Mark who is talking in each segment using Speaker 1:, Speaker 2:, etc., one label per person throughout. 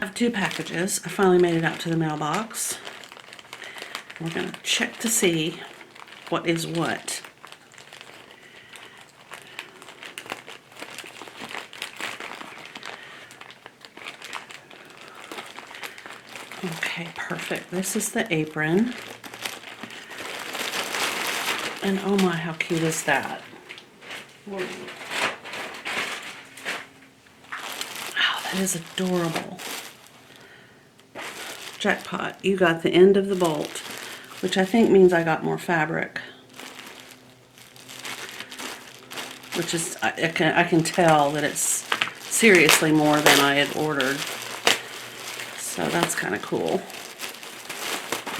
Speaker 1: I have 2 packages. I finally made it out to the mailbox. We're going to check to see what is what. Okay, perfect. This is the apron. And oh my, how cute is that? Oh, that is adorable. Jackpot. You got the end of the bolt, which I think means I got more fabric. Which is, I can tell that it's seriously more than I had ordered. So that's kind of cool.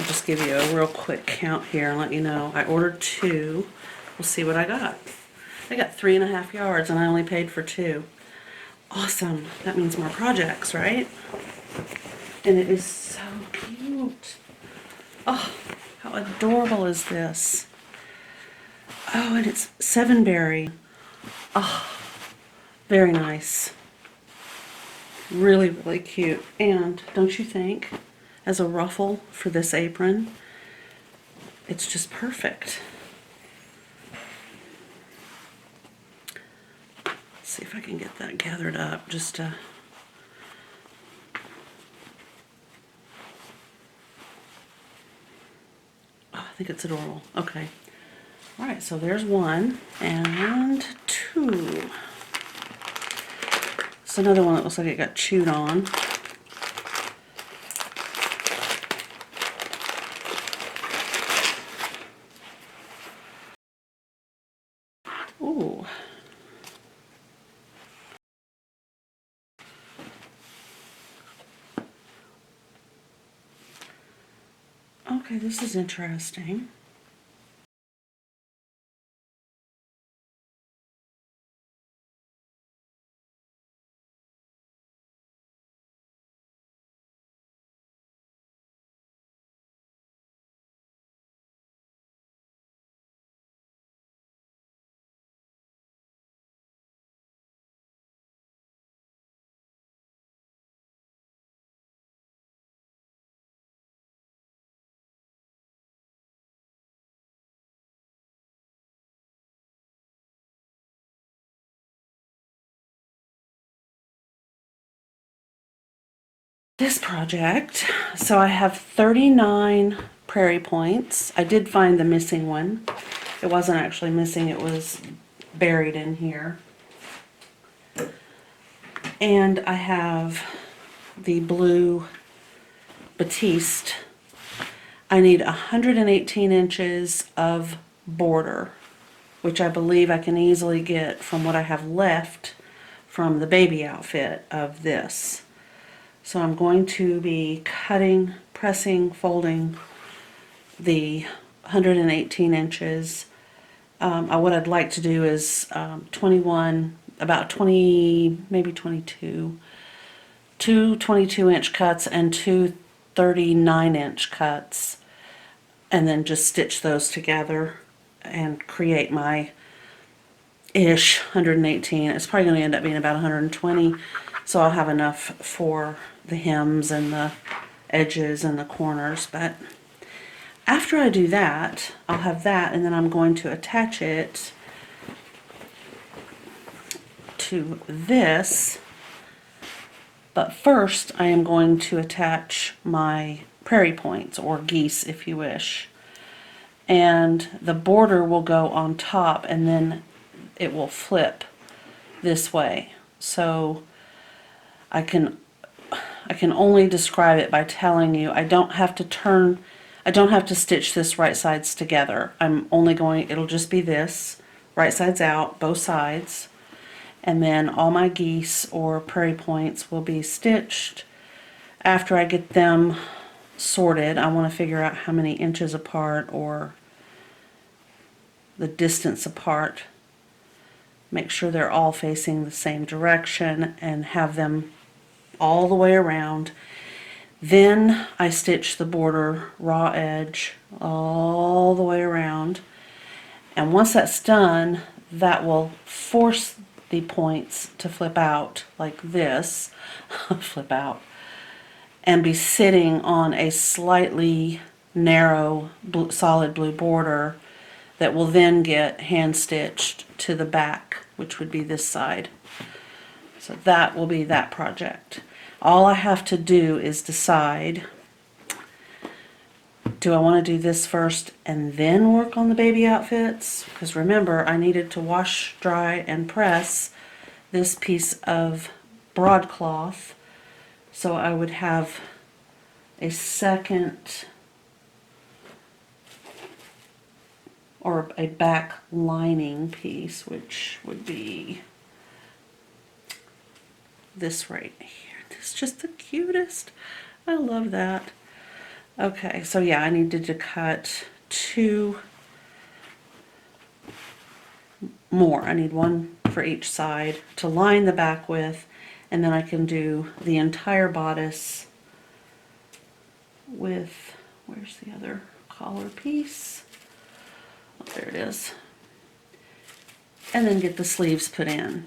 Speaker 1: I'll just give you a real quick count here and let you know. I ordered 2. We'll see what I got. I got 3.5 yards and I only paid for 2. Awesome. That means more projects, right? And it is so cute. Oh, how adorable is this? Oh, and it's 7-berry. Oh, very nice. Really, really cute. And don't you think, as a ruffle for this apron, it's just perfect. Let's see if I can get that gathered up. Just oh, I think it's adorable. Okay. All right, so there's 1 and 2. It's another one that looks like it got chewed on. Ooh. Okay, this is interesting. This project, so I have 39 Prairie Points. I did find the missing one. It wasn't actually missing, it was buried in here. And I have the blue batiste. I need 118 inches of border, which I believe I can easily get from what I have left from the baby outfit of this. So I'm going to be cutting, pressing, folding the 118 inches. What I'd like to do is 21, about 20, maybe 22, 2 22-inch cuts and 2 39-inch cuts, and then just stitch those together and create my ish 118. It's probably going to end up being about 120, so I'll have enough for the hems and the edges and the corners. But after I do that, I'll have that, and then I'm going to attach it to this. But first I am going to attach my Prairie Points, or Geese if you wish, and the border will go on top and then it will flip this way. So I can only describe it by telling you I don't have to stitch this right sides together. It'll just be this, right sides out, both sides, and then all my Geese or Prairie Points will be stitched. After I get them sorted, I want to figure out how many inches apart or the distance apart. Make sure they're all facing the same direction and have them all the way around. Then I stitch the border raw edge all the way around, and once that's done, that will force the points to flip out like this. Flip out. and be sitting on a slightly narrow solid blue border that will then get hand stitched to the back, which would be this side. So that will be that project. All I have to do is decide, do I want to do this first and then work on the baby outfits? Because remember, I needed to wash, dry, and press this piece of broadcloth, so I would have a second or a back lining piece, which would be this right here. This is just the cutest. I love that. Okay, so yeah, I needed to cut 2 more. I need 1 for each side to line the back with, and then I can do the entire bodice with, where's the other collar piece? Oh, there it is. And then get the sleeves put in.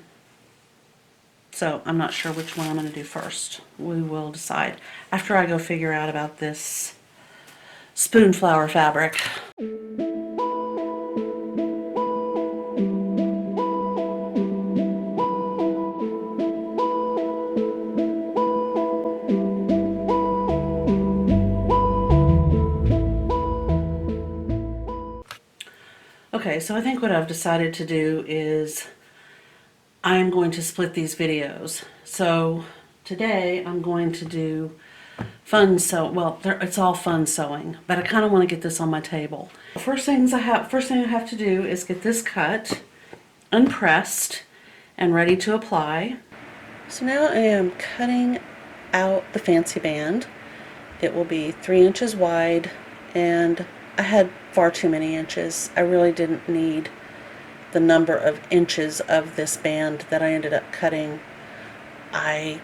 Speaker 1: So I'm not sure which one I'm going to do first. We will decide after I go figure out about this spoonflower fabric. Okay, so I think what I've decided to do is I'm going to split these videos. So today I'm going to do fun sew. Well, it's all fun sewing, but I kind of want to get this on my table. First thing I have to do is get this cut, unpressed, and ready to apply. So now I am cutting out the fancy band. It will be 3 inches wide, and I had far too many inches. I really didn't need the number of inches of this band that I ended up cutting. I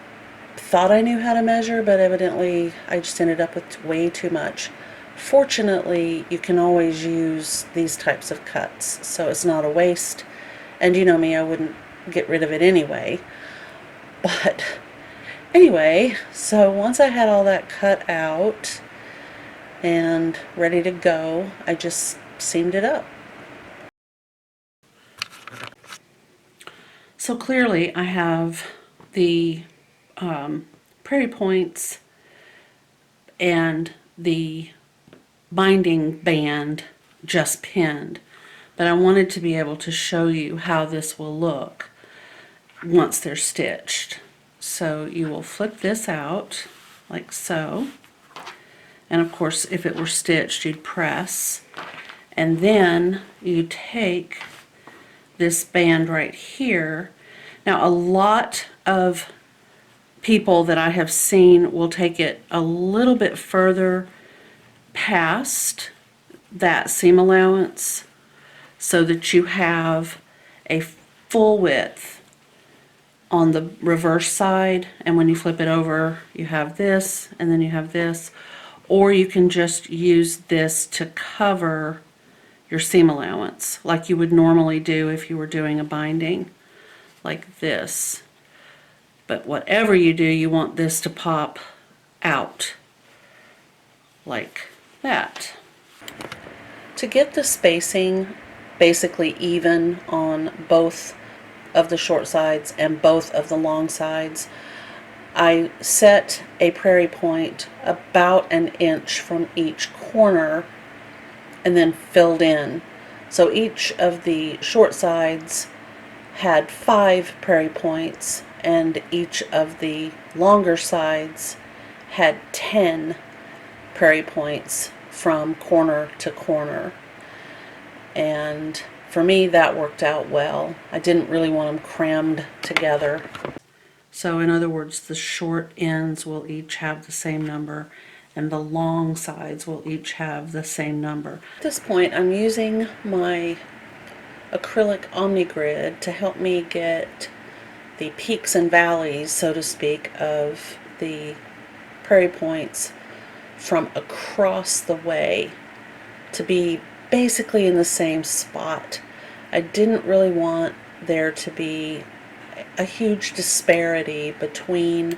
Speaker 1: thought I knew how to measure, but evidently I just ended up with way too much. Fortunately, you can always use these types of cuts, so it's not a waste. And you know me, I wouldn't get rid of it anyway. But anyway, so once I had all that cut out and ready to go, I just seamed it up. So clearly I have the Prairie Points and the binding band just pinned, but I wanted to be able to show you how this will look once they're stitched. So you will flip this out like so, and of course if it were stitched you'd press, and then you take this band right here. Now a lot of people that I have seen will take it a little bit further past that seam allowance so that you have a full width on the reverse side, and when you flip it over you have this and then you have this, or you can just use this to cover your seam allowance like you would normally do if you were doing a binding like this. But whatever you do, you want this to pop out like that. To get the spacing basically even on both of the short sides and both of the long sides, I set a Prairie Point about 1 inch from each corner and then filled in. So each of the short sides had 5 Prairie Points, and each of the longer sides had 10 Prairie Points from corner to corner. And for me that worked out well. I didn't really want them crammed together. So in other words, the short ends will each have the same number and the long sides will each have the same number. At this point I'm using my acrylic OmniGrid to help me get the peaks and valleys, so to speak, of the Prairie Points from across the way to be basically in the same spot. I didn't really want there to be a huge disparity between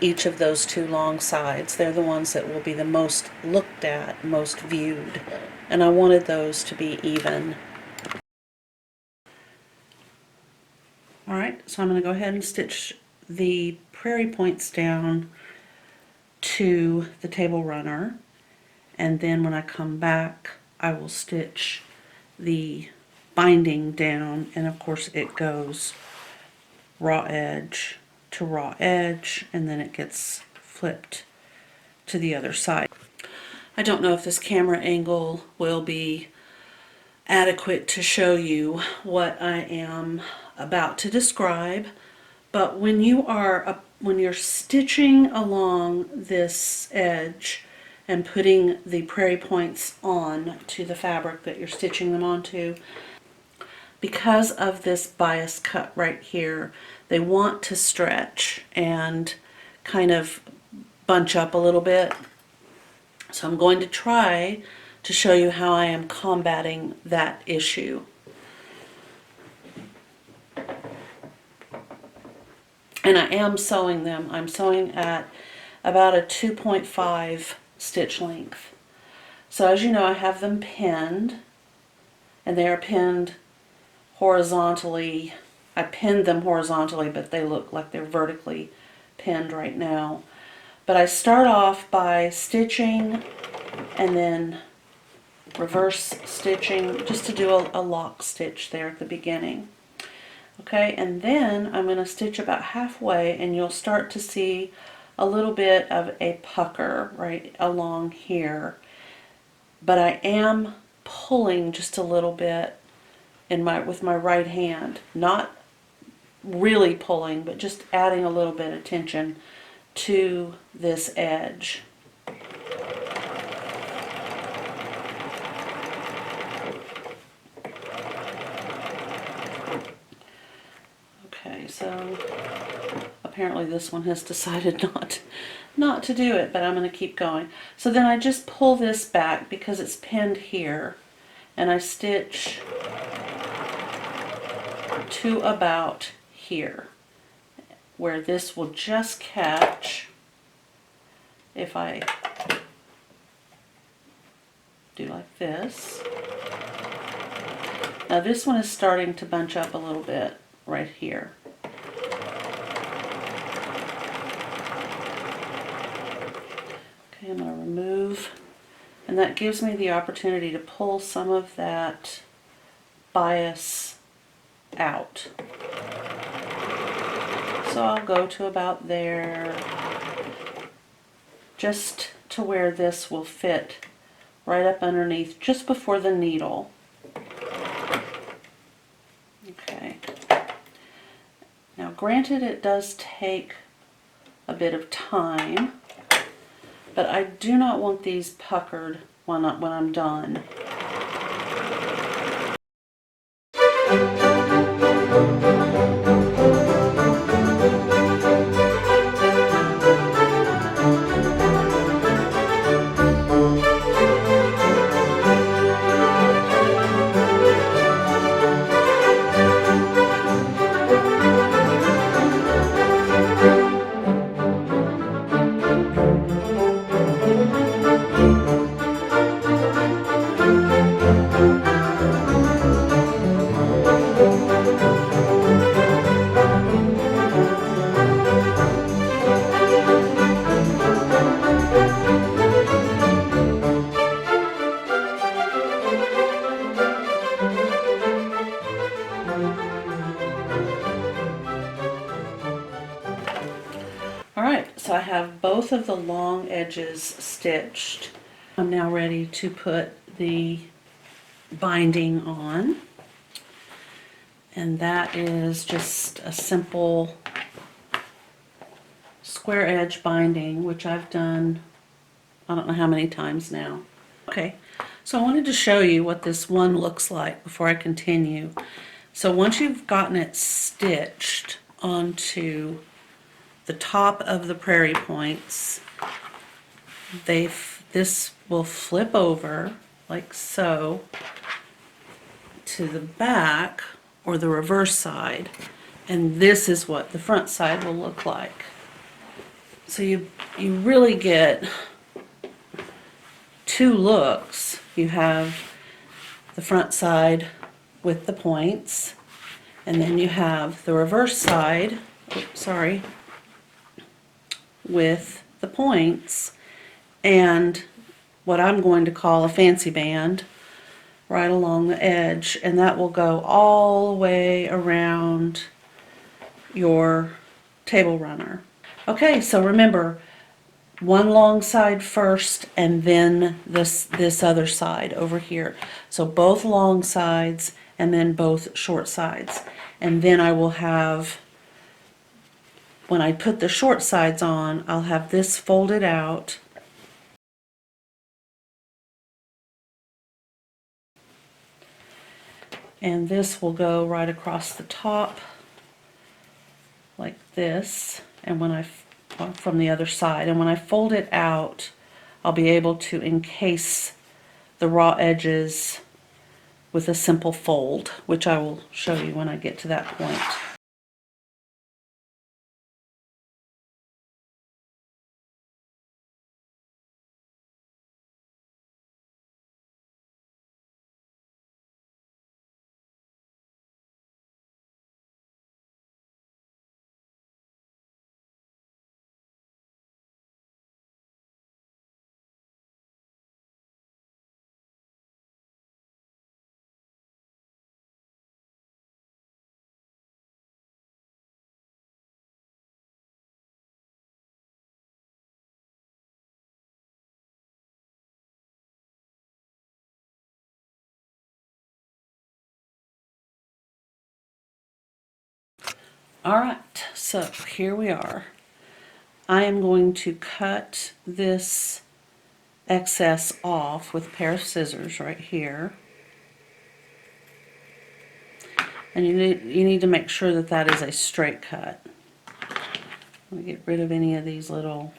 Speaker 1: each of those two long sides. They're the ones that will be the most looked at, most viewed, and I wanted those to be even. Alright, so I'm going to go ahead and stitch the Prairie Points down to the table runner, and then when I come back I will stitch the binding down, and of course it goes raw edge to raw edge, and then it gets flipped to the other side. I don't know if this camera angle will be adequate to show you what I am about to describe, but when you're stitching along this edge and putting the Prairie Points on to the fabric that you're stitching them onto, because of this bias cut right here, they want to stretch and kind of bunch up a little bit. So I'm going to try to show you how I am combating that issue. And I am sewing them. I'm sewing at about a 2.5 stitch length. So as you know, I have them pinned, and they are pinned horizontally. I pinned them horizontally, but they look like they're vertically pinned right now. But I start off by stitching and then reverse stitching just to do a lock stitch there at the beginning. Okay, and then I'm going to stitch about halfway, and you'll start to see a little bit of a pucker right along here. But I am pulling just a little bit with my right hand, not really pulling, but just adding a little bit of tension to this edge. Okay, so apparently this one has decided not to do it, but I'm going to keep going. So then I just pull this back because it's pinned here, and I stitch to about here, where this will just catch if I do like this. Now this one is starting to bunch up a little bit right here. Okay, I'm going to remove, and that gives me the opportunity to pull some of that bias out. So I'll go to about there, just to where this will fit right up underneath, just before the needle. Okay. Now granted, it does take a bit of time, but I do not want these puckered when I'm done. Alright, so I have both of the long edges stitched. I'm now ready to put the binding on, and that is just a simple square edge binding, which I've done I don't know how many times now. Okay, so I wanted to show you what this one looks like before I continue. So once you've gotten it stitched onto the top of the Prairie Points, this will flip over like so to the back or the reverse side, and this is what the front side will look like. So you really get two looks. You have the front side with the points, and then you have the reverse side, with the points, and what I'm going to call a fancy band right along the edge, and that will go all the way around your table runner. Okay, so remember, one long side first and then this other side over here. So both long sides and then both short sides. And then I will have, when I put the short sides on, I'll have this folded out. And this will go right across the top like this, and when from the other side, and when I fold it out, I'll be able to encase the raw edges with a simple fold, which I will show you when I get to that point. Alright, so here we are. I am going to cut this excess off with a pair of scissors right here. And you need to make sure that that is a straight cut. Let me get rid of any of these little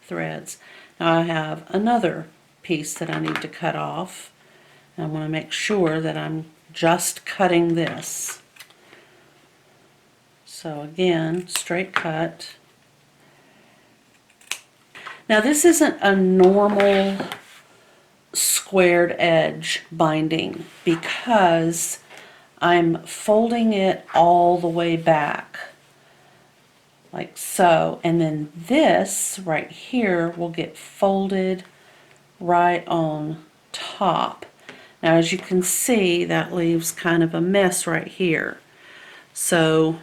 Speaker 1: threads. Now I have another piece that I need to cut off. And I want to make sure that I'm just cutting this. So again, straight cut. Now this isn't a normal squared edge binding because I'm folding it all the way back like so, and then this right here will get folded right on top. Now as you can see, that leaves kind of a mess right here. So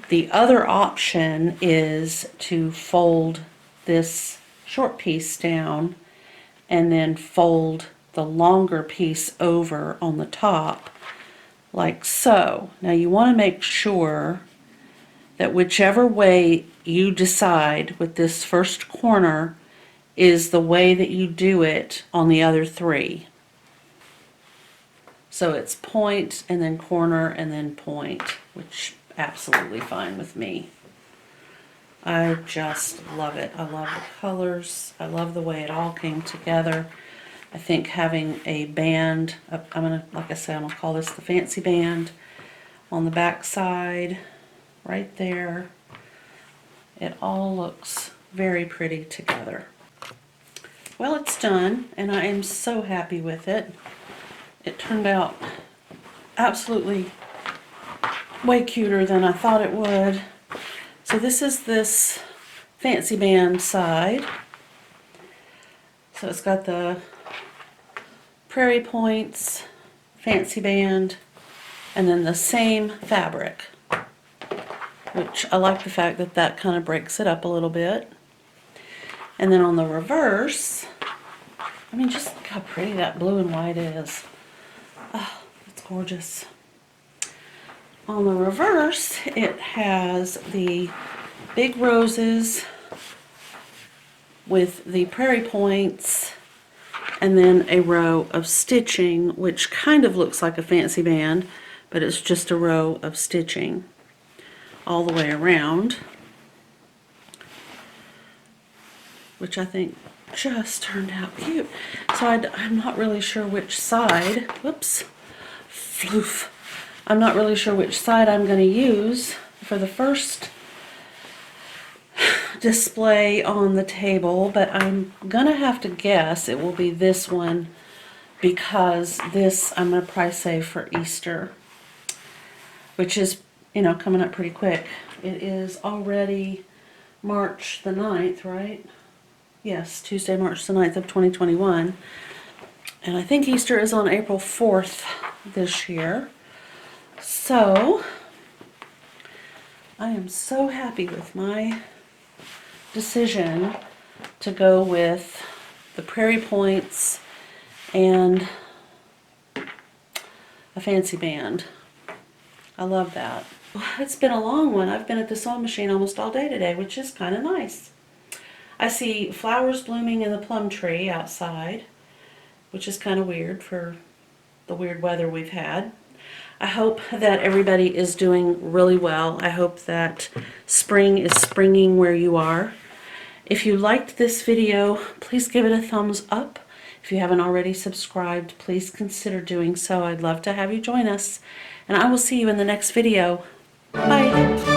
Speaker 1: the other option is to fold this short piece down and then fold the longer piece over on the top like so. Now you want to make sure that whichever way you decide with this first corner is the way that you do it on the other three. So it's point and then corner and then point, which absolutely fine with me. I just love it. I love the colors. I love the way it all came together. I think having a band, like I said, I'm gonna call this the fancy band on the back side, right there. It all looks very pretty together. Well, it's done, and I am so happy with it. It turned out absolutely way cuter than I thought it would. So this is this fancy band side. So it's got the Prairie Points, fancy band, and then the same fabric, which I like the fact that that kind of breaks it up a little bit. And then on the reverse, I mean, just look how pretty that blue and white is. Oh, it's gorgeous. On the reverse, it has the big roses with the Prairie Points and then a row of stitching, which kind of looks like a fancy band, but it's just a row of stitching all the way around, which I think just turned out cute. So I'm not really sure which side, whoops, floof. I'm not really sure which side I'm going to use, for the first display on the table, but I'm gonna have to guess it will be this one, because this I'm gonna probably save for Easter, which is, you know, coming up pretty quick. It is already March the 9th, right? Yes, Tuesday, March the 9th of 2021. And I think Easter is on April 4th this year. So, I am so happy with my decision to go with the Prairie Points and a fancy band. I love that. It's been a long one. I've been at the sewing machine almost all day today, which is kind of nice. I see flowers blooming in the plum tree outside, which is kind of weird for the weird weather we've had. I hope that everybody is doing really well. I hope that spring is springing where you are. If you liked this video, please give it a thumbs up. If you haven't already subscribed, please consider doing so. I'd love to have you join us. And I will see you in the next video. Bye.